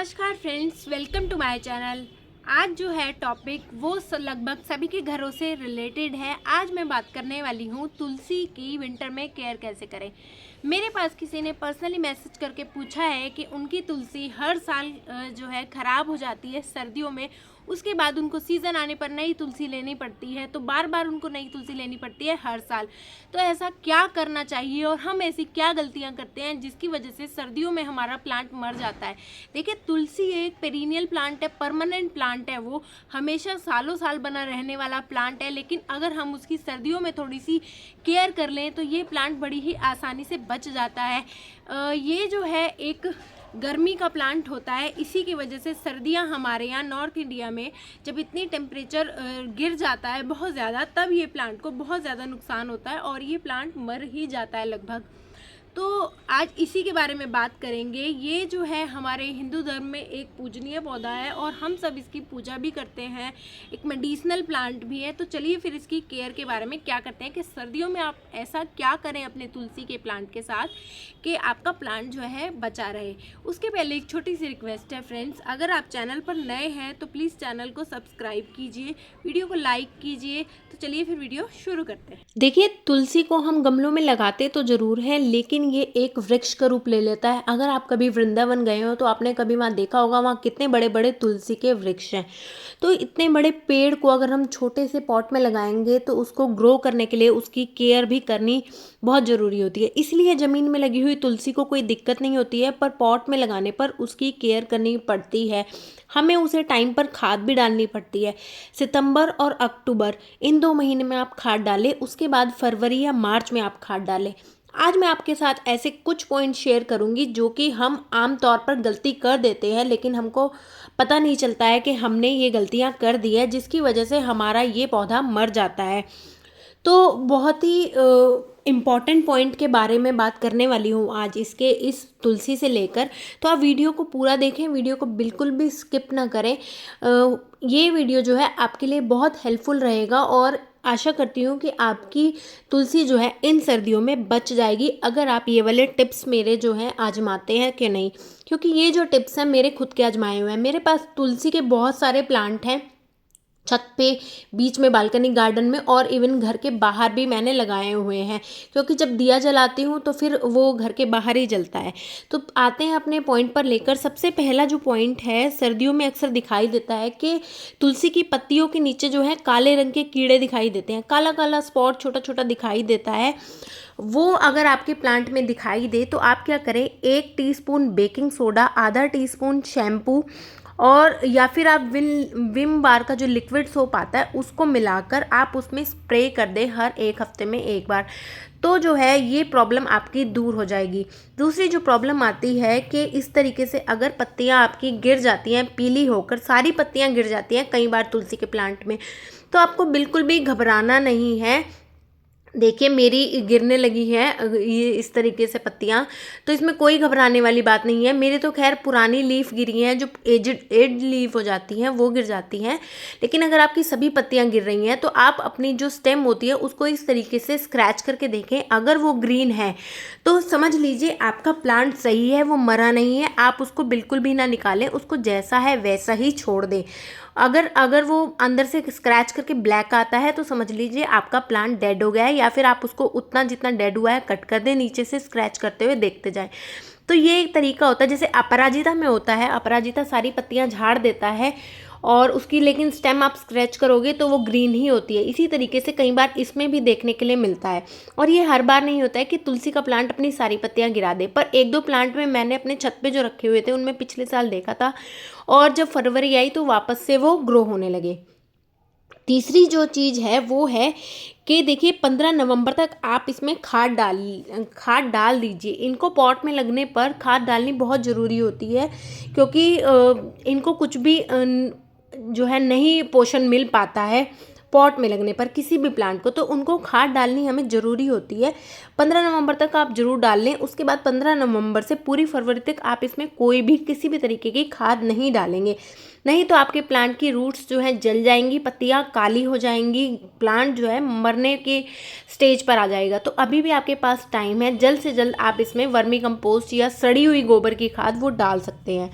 नमस्कार friends, welcome to my channel. आज जो है टॉपिक वो लगभग सभी के घरों से रिलेटेड है। आज मैं बात करने वाली हूँ तुलसी की विंटर में केयर कैसे करें। मेरे पास किसी ने पर्सनली मैसेज करके पूछा है कि उनकी तुलसी हर साल जो है ख़राब हो जाती है सर्दियों में। उसके बाद उनको सीज़न आने पर नई तुलसी लेनी पड़ती है, तो बार बार उनको नई तुलसी लेनी पड़ती है हर साल। तो ऐसा क्या करना चाहिए और हम ऐसी क्या गलतियां करते हैं जिसकी वजह से सर्दियों में हमारा प्लांट मर जाता है। देखिए, तुलसी एक पेरिनियल प्लांट है, परमानेंट प्लांट है, वो हमेशा सालों साल बना रहने वाला प्लांट है। लेकिन अगर हम उसकी सर्दियों में थोड़ी सी केयर कर लें तो ये प्लांट बड़ी ही आसानी से बच जाता है। ये जो है एक गर्मी का प्लांट होता है, इसी की वजह से सर्दियां हमारे यहाँ नॉर्थ इंडिया में जब इतनी टेम्परेचर गिर जाता है बहुत ज़्यादा, तब ये प्लांट को बहुत ज़्यादा नुकसान होता है और ये प्लांट मर ही जाता है लगभग। तो आज इसी के बारे में बात करेंगे। ये जो है हमारे हिंदू धर्म में एक पूजनीय पौधा है और हम सब इसकी पूजा भी करते हैं, एक मेडिसिनल प्लांट भी है। तो चलिए फिर इसकी केयर के बारे में क्या करते हैं कि सर्दियों में आप ऐसा क्या करें अपने तुलसी के प्लांट के साथ कि आपका प्लांट जो है बचा रहे। उसके पहले एक छोटी सी रिक्वेस्ट है फ्रेंड्स, अगर आप चैनल पर नए हैं तो प्लीज़ चैनल को सब्सक्राइब कीजिए, वीडियो को लाइक कीजिए। तो चलिए फिर वीडियो शुरू करते हैं। देखिए, तुलसी को हम गमलों में लगाते तो ज़रूर हैं, लेकिन ये एक वृक्ष का रूप ले लेता है। अगर आप कभी वृंदावन गए हो तो आपने कभी वहाँ देखा होगा, वहाँ कितने बड़े बड़े तुलसी के वृक्ष हैं। तो इतने बड़े पेड़ को अगर हम छोटे से पॉट में लगाएंगे तो उसको ग्रो करने के लिए उसकी केयर भी करनी बहुत ज़रूरी होती है। इसलिए ज़मीन में लगी हुई तुलसी को कोई दिक्कत नहीं होती है, पर पॉट में लगाने पर उसकी केयर करनी पड़ती है। हमें उसे टाइम पर खाद भी डालनी पड़ती है। सितंबर और अक्टूबर इन 2 महीने में आप खाद डालें, उसके बाद फरवरी या मार्च में आप खाद डालें। आज मैं आपके साथ ऐसे कुछ पॉइंट शेयर करूंगी जो कि हम आम तौर पर गलती कर देते हैं, लेकिन हमको पता नहीं चलता है कि हमने ये गलतियां कर दी है, जिसकी वजह से हमारा ये पौधा मर जाता है। तो बहुत ही इम्पॉर्टेंट पॉइंट के बारे में बात करने वाली हूँ आज इसके इस तुलसी से लेकर। तो आप वीडियो को पूरा देखें, वीडियो को बिल्कुल भी स्किप ना करें। ये वीडियो जो है आपके लिए बहुत हेल्पफुल रहेगा और आशा करती हूँ कि आपकी तुलसी जो है इन सर्दियों में बच जाएगी, अगर आप ये वाले टिप्स मेरे जो हैं आजमाते हैं कि नहीं। क्योंकि ये जो टिप्स हैं मेरे खुद के आजमाए हुए हैं। मेरे पास तुलसी के बहुत सारे प्लांट हैं, छत पे, बीच में, बालकनी गार्डन में और इवन घर के बाहर भी मैंने लगाए हुए हैं। क्योंकि जब दिया जलाती हूँ तो फिर वो घर के बाहर ही जलता है। तो आते हैं अपने पॉइंट पर लेकर। सबसे पहला जो पॉइंट है, सर्दियों में अक्सर दिखाई देता है कि तुलसी की पत्तियों के नीचे जो है काले रंग के कीड़े दिखाई देते हैं, काला काला स्पॉट छोटा छोटा दिखाई देता है। वो अगर आपके प्लांट में दिखाई दे तो आप क्या करें, 1 टीस्पून बेकिंग सोडा, आधा टीस्पून शैम्पू और या फिर आप विम बार का जो लिक्विड सोप आता है उसको मिलाकर आप उसमें स्प्रे कर दें हर 1 हफ्ते में 1 बार। तो जो है ये प्रॉब्लम आपकी दूर हो जाएगी। दूसरी जो प्रॉब्लम आती है कि इस तरीके से अगर पत्तियां आपकी गिर जाती हैं, पीली होकर सारी पत्तियां गिर जाती हैं कई बार तुलसी के प्लांट में, तो आपको बिल्कुल भी घबराना नहीं है। देखिए, मेरी गिरने लगी है ये इस तरीके से पत्तियां, तो इसमें कोई घबराने वाली बात नहीं है। मेरी तो खैर पुरानी लीफ गिरी हैं, जो एज लीफ हो जाती हैं वो गिर जाती हैं। लेकिन अगर आपकी सभी पत्तियां गिर रही हैं तो आप अपनी जो स्टेम होती है उसको इस तरीके से स्क्रैच करके देखें। अगर वो ग्रीन है तो समझ लीजिए आपका प्लांट सही है, वो मरा नहीं है। आप उसको बिल्कुल भी ना निकालें, उसको जैसा है वैसा ही छोड़ दें। अगर वो अंदर से स्क्रैच करके ब्लैक आता है तो समझ लीजिए आपका प्लांट डेड हो गया है, या फिर आप उसको उतना जितना डेड हुआ है कट कर दें, नीचे से स्क्रैच करते हुए देखते जाएं। तो ये एक तरीका होता है, जैसे अपराजिता में होता है। अपराजिता सारी पत्तियां झाड़ देता है और उसकी लेकिन स्टेम आप स्क्रैच करोगे तो वो ग्रीन ही होती है। इसी तरीके से कई बार इसमें भी देखने के लिए मिलता है। और ये हर बार नहीं होता है कि तुलसी का प्लांट अपनी सारी पत्तियां गिरा दे, पर 1-2 प्लांट में मैंने अपने छत पे जो रखे हुए थे उनमें पिछले साल देखा था, और जब फरवरी आई तो वापस से वो ग्रो होने लगे। तीसरी जो चीज़ है वो है कि देखिए, 15 नवंबर तक आप इसमें खाद डाल दीजिए। इनको पॉट में लगने पर खाद डालनी बहुत ज़रूरी होती है, क्योंकि इनको कुछ भी जो है नहीं पोषण मिल पाता है पॉट में लगने पर किसी भी प्लांट को, तो उनको खाद डालनी हमें ज़रूरी होती है। 15 नवंबर तक आप ज़रूर डाल लें। उसके बाद 15 नवंबर से पूरी फरवरी तक आप इसमें कोई भी किसी भी तरीके की खाद नहीं डालेंगे, नहीं तो आपके प्लांट की रूट्स जो है जल जाएंगी, पत्तियां काली हो जाएंगी, प्लांट जो है मरने के स्टेज पर आ जाएगा। तो अभी भी आपके पास टाइम है, जल्द से जल्द आप इसमें वर्मी कंपोस्ट या सड़ी हुई गोबर की खाद वो डाल सकते हैं।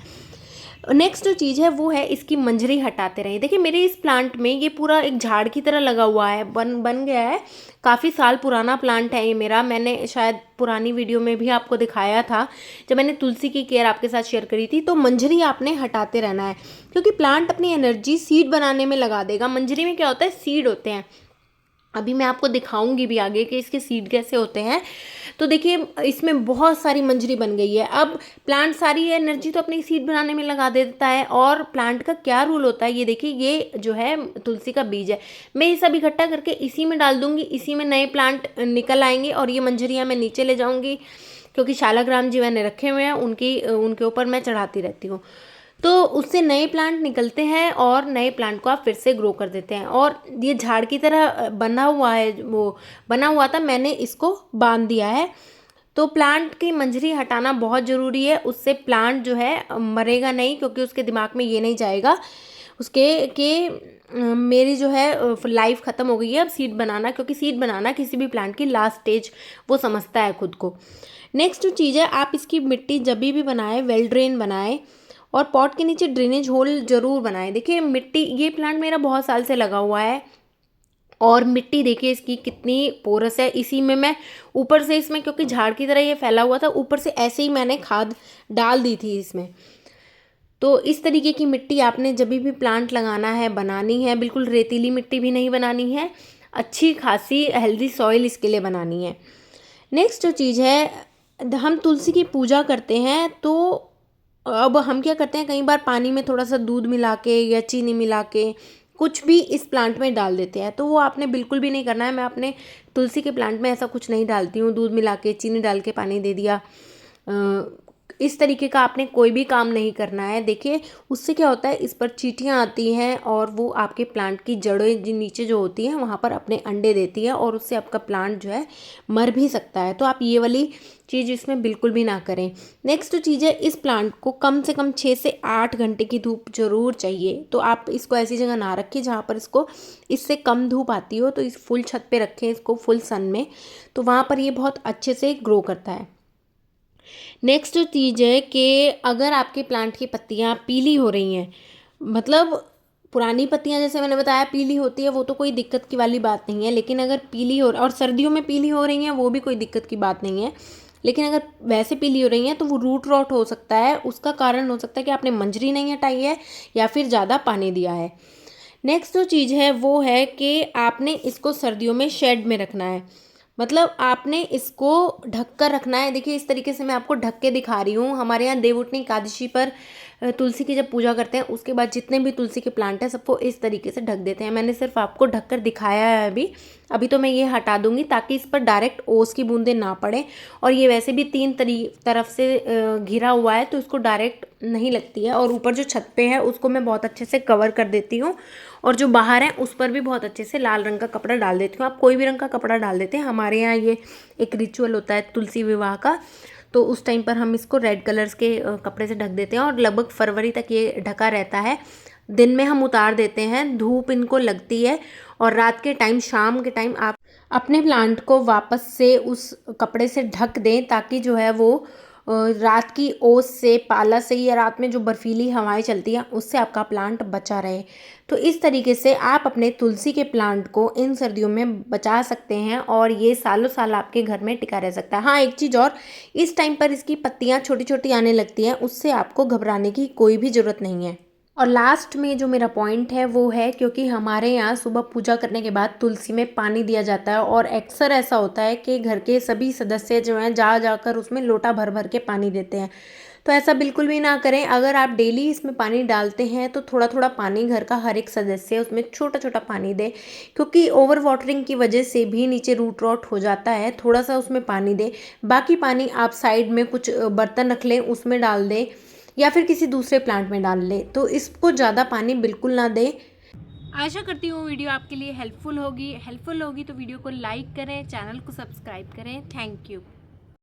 नेक्स्ट जो चीज़ है वो है इसकी मंजरी हटाते रहिए। देखिए मेरे इस प्लांट में ये पूरा एक झाड़ की तरह लगा हुआ है, बन गया है। काफ़ी साल पुराना प्लांट है ये मेरा, मैंने शायद पुरानी वीडियो में भी आपको दिखाया था जब मैंने तुलसी की केयर आपके साथ शेयर करी थी। तो मंजरी आपने हटाते रहना है, क्योंकि प्लांट अपनी एनर्जी सीड बनाने में लगा देगा। मंजरी में क्या होता है, सीड होते हैं। अभी मैं आपको दिखाऊंगी भी आगे कि इसके सीड कैसे होते हैं। तो देखिए इसमें बहुत सारी मंजरी बन गई है। अब प्लांट सारी एनर्जी तो अपनी सीड बनाने में लगा देता है। और प्लांट का क्या रूल होता है, ये देखिए, ये जो है तुलसी का बीज है, मैं ये सब इकट्ठा करके इसी में डाल दूंगी, इसी में नए प्लांट निकल आएंगे और ये मंजरियाँ मैं नीचे ले जाऊंगी, क्योंकि शालाग्राम जी मैंने रखे हुए हैं, उनके ऊपर मैं चढ़ाती रहती हूँ। तो उससे नए प्लांट निकलते हैं और नए प्लांट को आप फिर से ग्रो कर देते हैं। और ये झाड़ की तरह बना हुआ है, वो बना हुआ था, मैंने इसको बांध दिया है। तो प्लांट की मंजरी हटाना बहुत ज़रूरी है, उससे प्लांट जो है मरेगा नहीं, क्योंकि उसके दिमाग में ये नहीं जाएगा उसके कि मेरी जो है लाइफ ख़त्म हो गई है अब सीड बनाना, क्योंकि सीड बनाना किसी भी प्लांट की लास्ट स्टेज वो समझता है खुद को। नेक्स्ट जो चीज़ है, आप इसकी मिट्टी जब भी बनाए वेल ड्रेन बनाए और पॉट के नीचे ड्रेनेज होल ज़रूर बनाएं। देखिए मिट्टी, ये प्लांट मेरा बहुत साल से लगा हुआ है और मिट्टी देखिए इसकी कितनी पोरस है। इसी में मैं ऊपर से इसमें, क्योंकि झाड़ की तरह ये फैला हुआ था, ऊपर से ऐसे ही मैंने खाद डाल दी थी इसमें। तो इस तरीके की मिट्टी आपने जब भी प्लांट लगाना है बनानी है, बिल्कुल रेतीली मिट्टी भी नहीं बनानी है, अच्छी खासी हेल्दी सॉइल इसके लिए बनानी है। नेक्स्ट जो चीज़ है, हम तुलसी की पूजा करते हैं तो अब हम क्या करते हैं, कई बार पानी में थोड़ा सा दूध मिला के या चीनी मिला के कुछ भी इस प्लांट में डाल देते हैं। तो वो आपने बिल्कुल भी नहीं करना है। मैं अपने तुलसी के प्लांट में ऐसा कुछ नहीं डालती हूँ, दूध मिला के चीनी डाल के पानी दे दिया, इस तरीके का आपने कोई भी काम नहीं करना है। देखिए उससे क्या होता है, इस पर चींटियाँ आती हैं और वो आपके प्लांट की जड़ें नीचे जो होती हैं वहाँ पर अपने अंडे देती है और उससे आपका प्लांट जो है मर भी सकता है। तो आप ये वाली चीज़ इसमें बिल्कुल भी ना करें। नेक्स्ट चीज़ है, इस प्लांट को कम से कम 6 से 8 घंटे की धूप जरूर चाहिए। तो आप इसको ऐसी जगह ना रखें जहाँ पर इसको इससे कम धूप आती हो, तो इस फुल छत पे रखें इसको, फुल सन में, तो वहाँ पर ये बहुत अच्छे से ग्रो करता है। नेक्स्ट जो चीज़ है कि अगर आपके प्लांट की पत्तियाँ पीली हो रही हैं, मतलब पुरानी पत्तियाँ जैसे मैंने बताया पीली होती है, वो तो कोई दिक्कत की वाली बात नहीं है। लेकिन अगर पीली हो, और सर्दियों में पीली हो रही हैं, वो भी कोई दिक्कत की बात नहीं है। लेकिन अगर वैसे पीली हो रही हैं तो वो रूट रॉट हो सकता है। उसका कारण हो सकता है कि आपने मंजरी नहीं हटाई है या फिर ज़्यादा पानी दिया है। नेक्स्ट जो चीज़ है वो है कि आपने इसको सर्दियों में शेड में रखना है, मतलब आपने इसको ढक कर रखना है। देखिए इस तरीके से मैं आपको ढक के दिखा रही हूँ। हमारे यहाँ देवउठनी एकादशी पर तुलसी की जब पूजा करते हैं उसके बाद जितने भी तुलसी के प्लांट हैं सबको इस तरीके से ढक देते हैं। मैंने सिर्फ आपको ढक कर दिखाया है अभी तो मैं ये हटा दूंगी ताकि इस पर डायरेक्ट ओस की बूंदें ना पड़े। और ये वैसे भी 3 तरफ से घिरा हुआ है तो इसको डायरेक्ट नहीं लगती है। और ऊपर जो छत पे है उसको मैं बहुत अच्छे से कवर कर देती हूँ, और जो बाहर है उस पर भी बहुत अच्छे से लाल रंग का कपड़ा डाल देती हूँ। आप कोई भी रंग का कपड़ा डाल देते हैं। हमारे यहाँ ये एक रिचुअल होता है तुलसी विवाह का, तो उस टाइम पर हम इसको रेड कलर्स के कपड़े से ढक देते हैं और लगभग फरवरी तक ये ढका रहता है। दिन में हम उतार देते हैं, धूप इनको लगती है, और रात के टाइम, शाम के टाइम आप अपने प्लांट को वापस से उस कपड़े से ढक दें ताकि जो है वो रात की ओस से, पाला से या रात में जो बर्फीली हवाएं चलती हैं उससे आपका प्लांट बचा रहे। तो इस तरीके से आप अपने तुलसी के प्लांट को इन सर्दियों में बचा सकते हैं और ये सालों साल आपके घर में टिका रह सकता है। हाँ, एक चीज़ और, इस टाइम पर इसकी पत्तियाँ छोटी छोटी आने लगती हैं, उससे आपको घबराने की कोई भी ज़रूरत नहीं है। और लास्ट में जो मेरा पॉइंट है वो है, क्योंकि हमारे यहाँ सुबह पूजा करने के बाद तुलसी में पानी दिया जाता है और अक्सर ऐसा होता है कि घर के सभी सदस्य जो हैं जा जाकर उसमें लोटा भर भर के पानी देते हैं। तो ऐसा बिल्कुल भी ना करें। अगर आप डेली इसमें पानी डालते हैं तो थोड़ा थोड़ा पानी घर का हर एक सदस्य उसमें छोटा छोटा पानी दे, क्योंकि ओवर वाटरिंग की वजह से भी नीचे रूट रॉट हो जाता है। थोड़ा सा उसमें पानी दे, बाकी पानी आप साइड में कुछ बर्तन रख लें उसमें डाल दें या फिर किसी दूसरे प्लांट में डाल लें। तो इसको ज़्यादा पानी बिल्कुल ना दें। आशा करती हूँ वीडियो आपके लिए हेल्पफुल होगी तो वीडियो को लाइक करें, चैनल को सब्सक्राइब करें। Thank you.